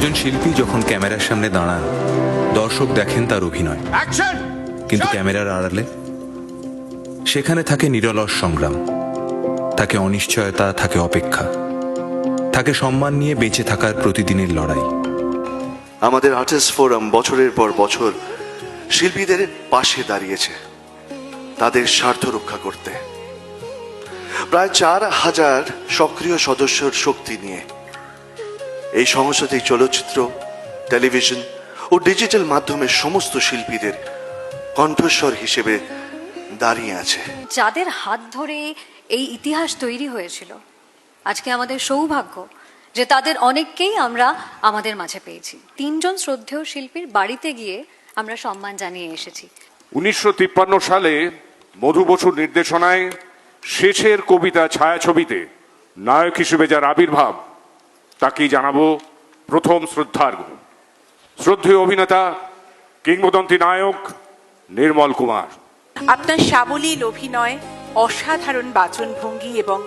একজন শিল্পী যখন ক্যামেরার সামনে দাঁড়ান, দর্শক দেখেন তার অভিনয়, কিন্তু ক্যামেরার আড়ালে সেখানে থাকে নিরলস সংগ্রাম, থাকে অনিশ্চয়তা, থাকে অপেক্ষা, থাকে সম্মান নিয়ে বেঁচে থাকার প্রতিদিনের লড়াই। আমাদের আর্টিস্ট ফোরাম বছরের পর বছর শিল্পীদের পাশে দাঁড়িয়েছে তাদের স্বার্থ রক্ষা করতে। প্রায় 4,000 সক্রিয় সদস্যর শক্তি নিয়ে এই সংস্থাটি চলচ্চিত্র, টেলিভিশন ও ডিজিটাল মাধ্যমের সমস্ত শিল্পীদের কণ্ঠস্বর হিসেবে দাঁড়িয়ে আছে। যাদের হাত ধরে এই ইতিহাস তৈরি হয়েছিল, আজকে আমাদের সৌভাগ্য যে তাদের অনেককেই আমরা আমাদের মাঝে পেয়েছি। 3 জন শ্রদ্ধেয় শিল্পীর বাড়িতে গিয়ে আমরা সম্মান জানিয়ে এসেছি। 1953 সালে মধু বসুর নির্দেশনায় শেষের কবিতা ছায়াছবিতে নায়ক হিসেবে যার আবির্ভাব, তাকেই জানাবো প্রথম শ্রদ্ধার্ঘ্য। শ্রদ্ধেয় অভিনেতা, কিংবদন্তি নায়ক নির্মল কুমার। আপনার সাবলীল অভিনয়, অসাধারণ বাচনভঙ্গি এবং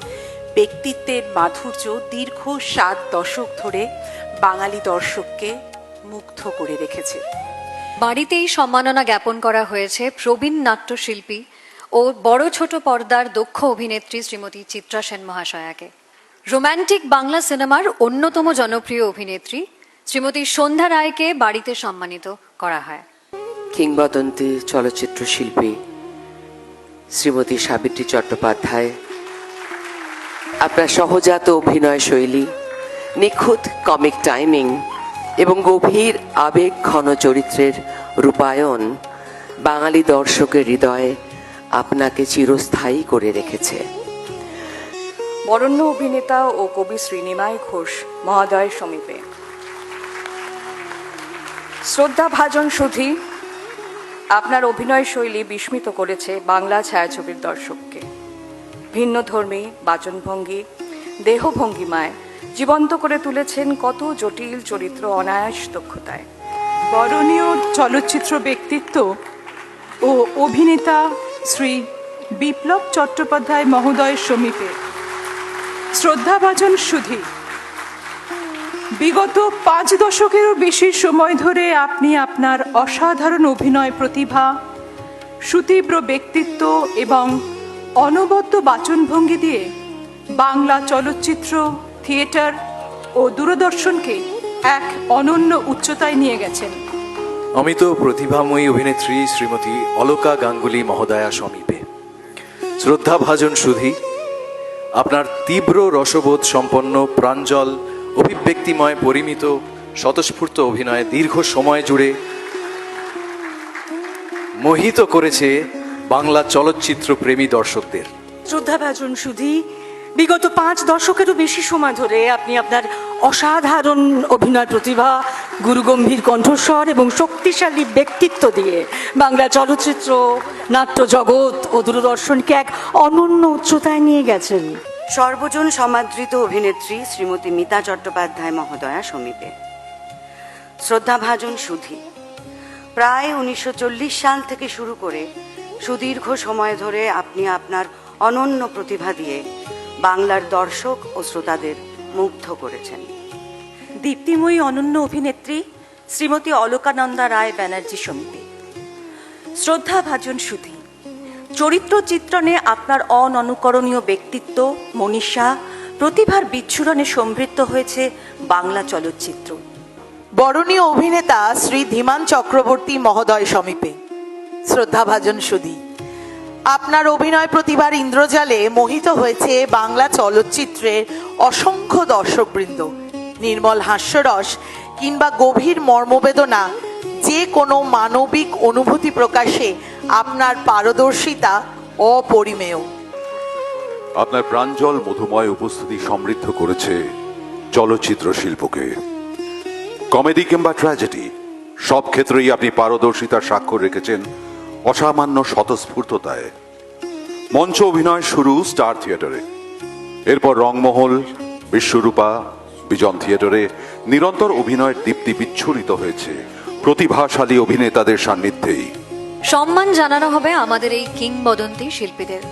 ব্যক্তিত্বের মাধুর্য দীর্ঘ 7 দশক ধরে বাঙালি দর্শককে মুগ্ধ করে রেখেছে। বাড়িতেই সম্মাননা জ্ঞাপন করা হয়েছে প্রবীণ নাট্যশিল্পী ও বড় ছোট পর্দার দক্ষ অভিনেত্রী শ্রীমতী চিত্রা সেন মহাশয়াকে। রোম্যান্টিক বাংলা সিনেমার অন্যতম জনপ্রিয় অভিনেত্রী শ্রীমতী সন্ধ্যা রায়কে বাড়িতে সম্মানিত করা হয়। কিংবদন্তি চলচ্চিত্র শিল্পী শ্রীমতী সাবিত্রী চট্টোপাধ্যায়, আপনার সহজাত অভিনয় শৈলী, নিখুঁত কমিক টাইমিং এবং গভীর আবেগ ঘন চরিত্রের রূপায়ণ বাঙালি দর্শকের হৃদয়ে আপনাকে চিরস্থায়ী করে রেখেছে। বরেণ্য অভিনেতা ও কবি শ্রীনিমাই ঘোষ মহোদয়ের সমীপে শ্রদ্ধাভাজন সুধী, আপনার অভিনয় শৈলী বিস্মিত করেছে বাংলা ছায়াছবির দর্শককে। ভিন্নধর্মী বাচনভঙ্গি, দেহভঙ্গিমায় জীবন্ত করে তুলেছেন কত জটিল চরিত্র অনায়াস দক্ষতায়। বরণীয় চলচ্চিত্র ব্যক্তিত্ব ও অভিনেতা শ্রী বিপ্লব চট্টোপাধ্যায় মহোদয়ের সমীপে শ্রদ্ধাভাজন সুধী, বিগত 5 দশকেরও বেশি সময় ধরে আপনি আপনার অসাধারণ অভিনয় প্রতিভা, সুতীব্র ব্যক্তিত্ব এবং অনবদ্য বাচনভঙ্গি দিয়ে বাংলা চলচ্চিত্র, থিয়েটার ও দূরদর্শনকে এক অনন্য উচ্চতায় নিয়ে গেছেন। অমিত প্রতিভাময়ী অভিনেত্রী শ্রীমতী অলকা গাঙ্গুলি মহোদয়া সমীপে শ্রদ্ধাভাজন সুধী, আপনার তীব্র রসবোধ সম্পন্ন, প্রাঞ্জল, অভিব্যক্তিময়, পরিমিত, স্বতঃস্ফূর্ত অভিনয় দীর্ঘ সময় জুড়ে মোহিত করেছে বাংলা চলচ্চিত্র প্রেমী দর্শকদের। শ্রদ্ধাভাজন সুধী, বিগত 5 দশকেরও বেশি সময় ধরে আপনি আপনার অসাধারণ অভিনয় প্রতিভা, গুরুগম্ভীর কণ্ঠস্বর এবং শক্তিশালী ব্যক্তিত্ব দিয়ে বাংলা চলচ্চিত্র, নাট্য জগৎ ও দূরদর্শনকে এক অনন্য উচ্চতায় নিয়ে গেছেন। সর্বজন সমাদৃত অভিনেত্রী শ্রীমতী মিতা চট্টোপাধ্যায় মহোদয়া সমীপে শ্রদ্ধাভাজন সুধী, প্রায় 1940 সাল থেকে শুরু করে সুদীর্ঘ সময় ধরে আপনি আপনার অনন্য প্রতিভা দিয়ে বাংলার দর্শক ও শ্রোতাদের মুগ্ধ করেছেন। দীপ্তিময়ী অনন্য অভিনেত্রী শ্রীমতী অলকানন্দা রায় ব্যানার্জি সমীপে শ্রদ্ধাভাজন সুধী, চরিত্র চিত্রণে আপনার অননুকরণীয় ব্যক্তিত্ব, মনীষা, প্রতিভার বিচ্ছুরণে সমৃদ্ধ হয়েছে বাংলা চলচ্চিত্র। বরণীয় অভিনেতা শ্রী ধীমান চক্রবর্তী মহোদয় সমীপে শ্রদ্ধাভাজন সুধী, আপনার অভিনয় প্রতিভার ইন্দ্রজালে মোহিত হয়েছে বাংলা চলচ্চিত্রের অসংখ্য দর্শকবৃন্দ। নির্মল হাস্যরস কিংবা গভীর মর্মবেদনা, যে কোনো মানবিক অনুভূতি প্রকাশে আপনার পারদর্শিতা অপরিমেয়। আপনার প্রাঞ্জল মধুময় উপস্থিতি সমৃদ্ধ করেছে চলচ্চিত্র শিল্পকে। কমেডি কিংবা ট্র্যাজেডি, সব ক্ষেত্রেই আপনি পারদর্শিতার স্বাক্ষর রেখেছেন অসামান্য স্বতঃস্ফূর্ততায়। মঞ্চ অভিনয় শুরু স্টার থিয়েটারে, এরপর রংমহল, বিশ্বরূপা, বিজন থিয়েটারে নিরন্তর অভিনয়ের দীপ্তি বিচ্ছুরিত হয়েছে প্রতিভাশালী অভিনেতাদের সান্নিধ্যেই। সম্মান জানানো হবে আমাদের এই কিংবদন্তি শিল্পীদের।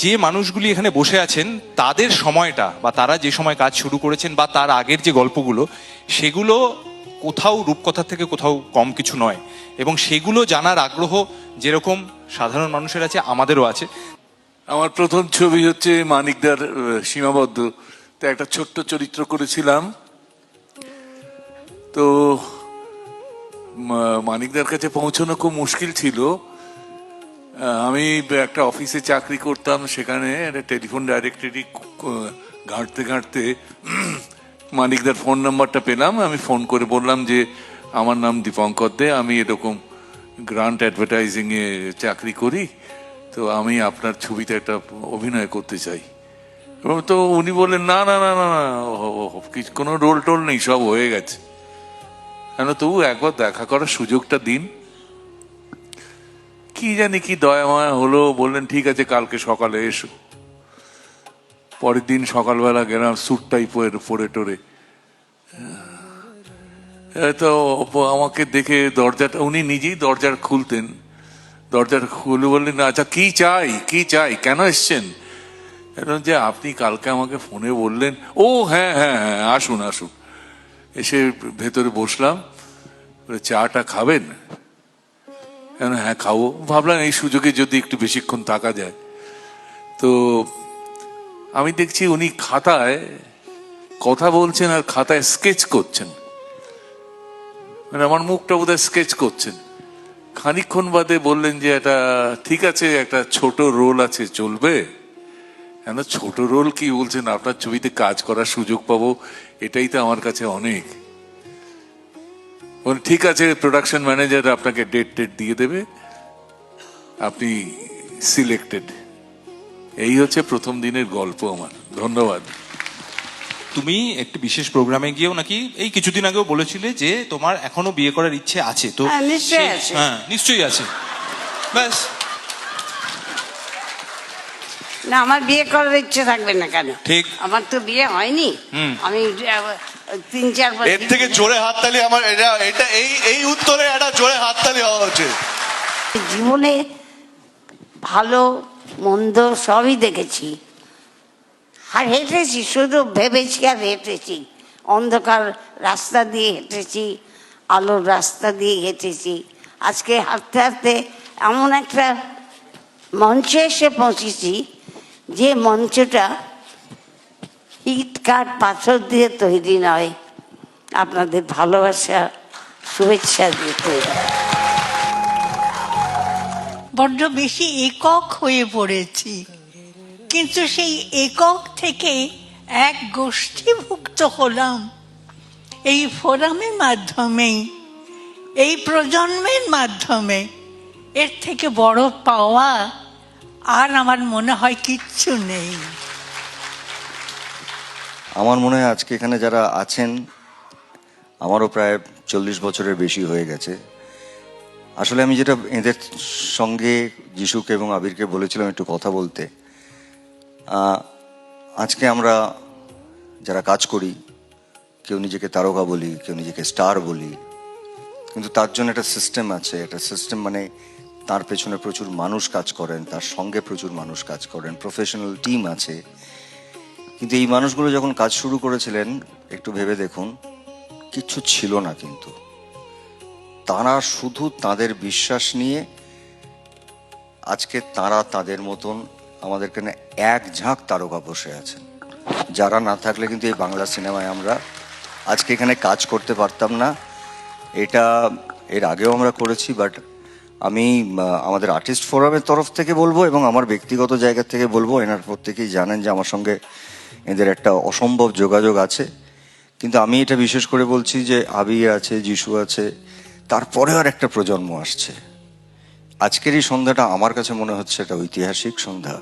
যে মানুষগুলি এখানে বসে আছেন তাদের সময়টা বা তারা যে সময় কাজ শুরু করেছেন বা তার আগের যে গল্পগুলো সেগুলো কোথাও রূপকথা থেকে কোথাও কম কিছু নয়, এবং সেগুলো জানার আগ্রহ যেরকম সাধারণ মানুষের আছে আমাদেরও আছে। আমার প্রথম ছবি হচ্ছে মানিকদার সীমাবদ্ধ, তো একটা ছোট্ট চরিত্র করেছিলাম। তো মানিকদার কাছে পৌঁছানো খুব মুশকিল ছিল। আমি একটা অফিসে চাকরি করতাম, সেখানে একটা টেলিফোন ডাইরেক্টরি ঘাঁটতে ঘাঁটতে মানিকদার ফোন নাম্বারটা পেলাম। আমি ফোন করে বললাম যে আমার নাম দীপঙ্কর দে, আমি এরকম গ্রান্ট অ্যাডভার্টাইজিংয়ে চাকরি করি, তো আমি আপনার ছবিতে একটা অভিনয় করতে চাই। এবং তো উনি বললেন না না না না না, কিছু কোনো রোল টোল নেই, সব হয়ে গেছে, কেন তবু একবার দেখা করার সুযোগটা দিন। কি জানি কি দয়া মায়া হলো, বললেন ঠিক আছে কালকে সকালে এসো। পরের দিন সকালবেলা গেলাম স্যুটটাই পরে টোরে, তো আমাকে দেখে দরজাটা, উনি নিজেই দরজা খুলতেন, দরজাটা খুলে বললেন আচ্ছা কি চাই কেন এসছেন? যে আপনি কালকে আমাকে ফোনে বললেন। ও হ্যাঁ হ্যাঁ হ্যাঁ, আসুন আসুন। এসে ভেতরে বসলাম, চাটা খাবেন? হ্যাঁ খাবো। ভাবলাম এই সুযোগে যদি একটু বেশিক্ষণ থাকা যায়। তো আমি দেখছি উনি খাতায় কথা বলছেন আর খাতায় স্কেচ করছেন, মানে আমার মুখটা বোধহয় স্কেচ করছেন। খানিকক্ষণ বাদে বললেন যে এটা ঠিক আছে, একটা ছোট রোল আছে, চলবে? কেন ছোট রোল কি বলছেন, আপনার ছবিতে কাজ করার সুযোগ পাবো, এটাই তো আমার কাছে অনেক। ঠিক আছে, প্রোডাকশন ম্যানেজার আপনাকে ডেট দিয়ে দেবে, আপনি সিলেক্টেড। এই হচ্ছে প্রথম দিনের গল্প আমার। ধন্যবাদ। তুমি একটি বিশেষ প্রোগ্রামে গিয়েও নাকি এই কিছুদিন আগেও বলেছিলে যে তোমার এখনো বিয়ে করার ইচ্ছে আছে। তো নিশ্চয়ই আছে। হ্যাঁ নিশ্চয়ই আছে। ব্যাস, না আমার বিয়ে করার ইচ্ছে থাকবে না কেন? ঠিক। আমার তো বিয়ে হয়নি। আমি 3-4 বছর। এর থেকে জোরে হাততালি আমার এটা এই উত্তরে একটা জোরে হাততালি হওয়া উচিত। জীবনে ভালো মন্দ সবই দেখেছি, আর হেঁটেছি, শুধু ভেবেছি আর হেঁটেছি। অন্ধকার রাস্তা দিয়ে হেঁটেছি, আলোর রাস্তা দিয়ে হেঁটেছি। আজকে হাঁটতে হাঁটতে এমন একটা মঞ্চে এসে পৌঁছেছি যে মঞ্চটা ইট কাঠ পাথর দিয়ে তৈরি নয়, আপনাদের ভালোবাসা শুভেচ্ছা দিয়ে তৈরি। বড্ড বেশি একক হয়ে পড়েছি, কিন্তু সেই একক থেকে এক গোষ্ঠীভুক্ত হলাম এই ফোরামের মাধ্যমেই, এই প্রজন্মের মাধ্যমে। এর থেকে বড় পাওয়া আর আমার মনে হয় কিচ্ছু নেই। আমার মনে হয় আজকে এখানে যারা আছেন, আমারও প্রায় 40 বছরের বেশি হয়ে গেছে। আসলে আমি যেটা এদের সঙ্গে যিশুকে এবং আবিরকে বলেছিলাম একটু কথা বলতে, আজকে আমরা যারা কাজ করি, কেউ নিজেকে তারকা বলি, কেউ নিজেকে স্টার বলি, কিন্তু তার জন্য একটা সিস্টেম আছে। একটা সিস্টেম মানে তার পেছনে প্রচুর মানুষ কাজ করেন, তার সঙ্গে প্রচুর মানুষ কাজ করেন, প্রফেশনাল টিম আছে। কিন্তু এই মানুষগুলো যখন কাজ শুরু করেছিলেন, একটু ভেবে দেখুন, কিচ্ছু ছিল না, কিন্তু তারা শুধু তাদের বিশ্বাস নিয়ে আজকে তারা তাদের মতন আমাদের এখানে এক ঝাঁক তারকা বসে আছেন, যারা না থাকলে কিন্তু এই বাংলা সিনেমায় আমরা আজকে এখানে কাজ করতে পারতাম না। এটা এর আগেও আমরা করেছি, বাট আমি আমাদের আর্টিস্ট ফোরামের তরফ থেকে বলবো এবং আমার ব্যক্তিগত জায়গা থেকে বলবো, এনার প্রত্যেকেই জানেন যে আমার সঙ্গে এদের একটা অসম্ভব যোগাযোগ আছে। কিন্তু আমি এটা বিশেষ করে বলছি যে আবির আছে, যিশু আছে, তারপরেও আর একটা প্রজন্ম আসছে। আজকের এই সন্ধ্যাটা আমার কাছে মনে হচ্ছে একটা ঐতিহাসিক সন্ধ্যা,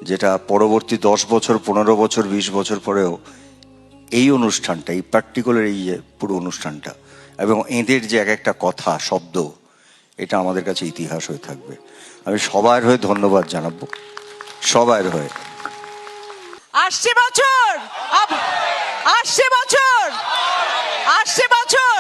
যেটা পরবর্তী 10 বছর, 15 বছর, 20 বছর পরেও এই অনুষ্ঠানটা, এই পার্টিকুলার এই যে পুরো অনুষ্ঠানটা এবং এদের যে এক একটা কথা, শব্দ, এটা আমাদের কাছে ইতিহাস হয়ে থাকবে। আমি সবার হয়ে ধন্যবাদ জানাবো, সবার হয়ে। আসছে বছর, আসছে বছর, আসছে বছর।